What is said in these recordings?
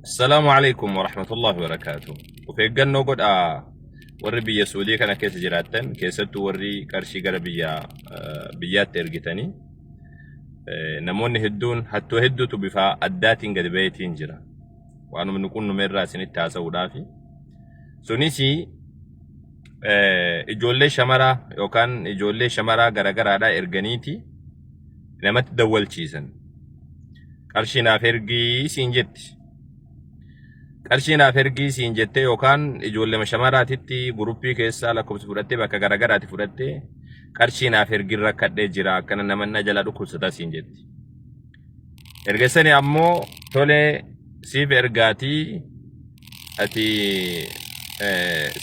السلام عليكم ورحمة الله وبركاته. وفي الجنة قد وري بيا سعودية كان كيس جراتن كيستو وري كرشي قرا بيات ترجتني نمون هدون حتى هدو تبفا أداتين قد بيتين جرا وأنا من نكون نمر سنة تاسع ودافي سونيسي إجولة شمرة يوكان إجولة شمرة غرا دا إرغانيتي نمت دول چيزن كرشينا فرقي سينجت كرشينا فرقي سينجت يوكان إجولة شمرة تتي غروبي كيسا لكم فراتي بكا غرا فراتي كرشينا فرقي ركاد جرا كان نمن نجلا دكو ستا سينجت إرغساني أمو تولي سيف إرغاتي أتي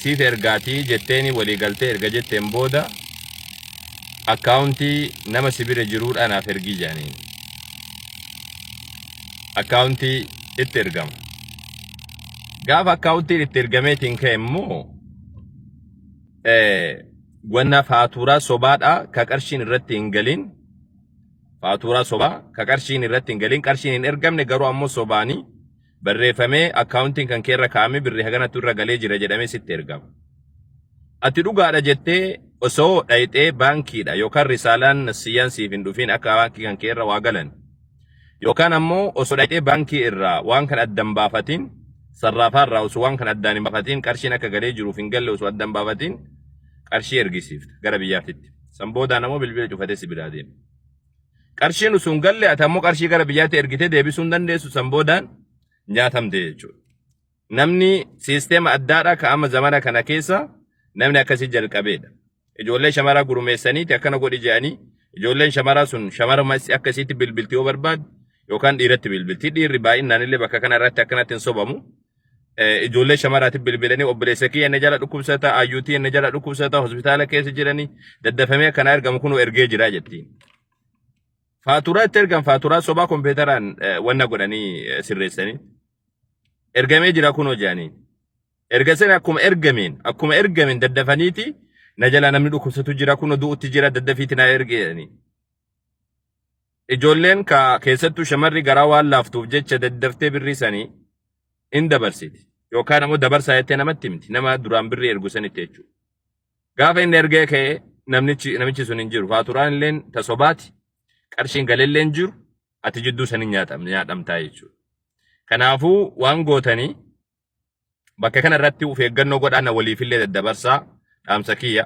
سيف إرغاتي جتيني ولي قلتي إرغا جتين بودا أكاونتي نما سبير جرور أنا فرقي جانين أكاونتي اترغم غاف أكاونتي اترغميتين كيمو وانا فاتورا صبادا كاكرشين الرتين قلين فاتورا صبا كاكرشين الرتين قلين كرشين إرغم نقروا أمو صباني بريفمي أكاونتين كان كيرا كامي بريحغانا تورا قلي جرا جدامي ست إرغم أتدو غادا جتة osoo dhayxee baankiidha yookaan risaalaan siyyaan siif hin dhufin akka baankii kan kee irra waa galan yookaan ammoo osoo dhayxee baankii irraa waan kan addan baafatin sarraafaa irraa osoo waan kan addaan hin baafatin qarshiin akka galee jiruuf hin galle osoo addan baafatin qarshii ergisiifta gara biyyaatitti san boodaan ammoo bilbila cufatee si biraa deema qarshiin osoo hin galle ati ammoo qarshii gara biyyaatti ergitee deebisuu hin dandeessu san boodaan nyaatamte jechuudha namni siisteema addaadha ka amma zamana kana keessa namni akkasii jalqabeedha. Ijoollee shamaraa gurumeessaniiti akkana godhi jedhanii ijoolleen shamaraa sun shamara akkasiitti bilbiltii yoo barbaadu yookaan dhiiratti bilbiltii dhiirri baay'inaan illee bakka kana irratti akkanatti hin sobamu ijoollee shamaraatti bilbilanii obboleessa kiyya inni jala dhukkubsata ayyuutii inni jala dhukkubsata hospitaala keessa jiranii daddafamee akkana ergamu kunuu ergee jiraa jettiin. Faaturaa itti ergan faaturaa sobaa kompiitaraan wanna godhanii sirreessanii ergamee jira kunoo jedhanii ergasanii akkuma ergameen daddafaniiti. Najala namni dhukkubsatu jira kuno du'utti jira daddafiitti na ergeeni. Ijoolleen keessattuu shamarri garaa waan laaftuuf jecha daddaftee birrii sanii in dabarsiti. Yookaan ammoo dabarsaa jettee namatti himti. Nama duraan birrii ergu sanitti jechuudha. Gaafa inni ergee ka'ee namichi sun hin jiru. Faaturaan illeen tasobaati. Qarshiin galellee hin jiru. Ati jidduu sanii nyaadhamtaa jechuudha. Kanaafuu waan gootanii bakka kana irratti of eeggannoo godhaa waliifillee daddabarsaa. أمسكية.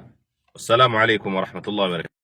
السلام عليكم ورحمة الله وبركاته.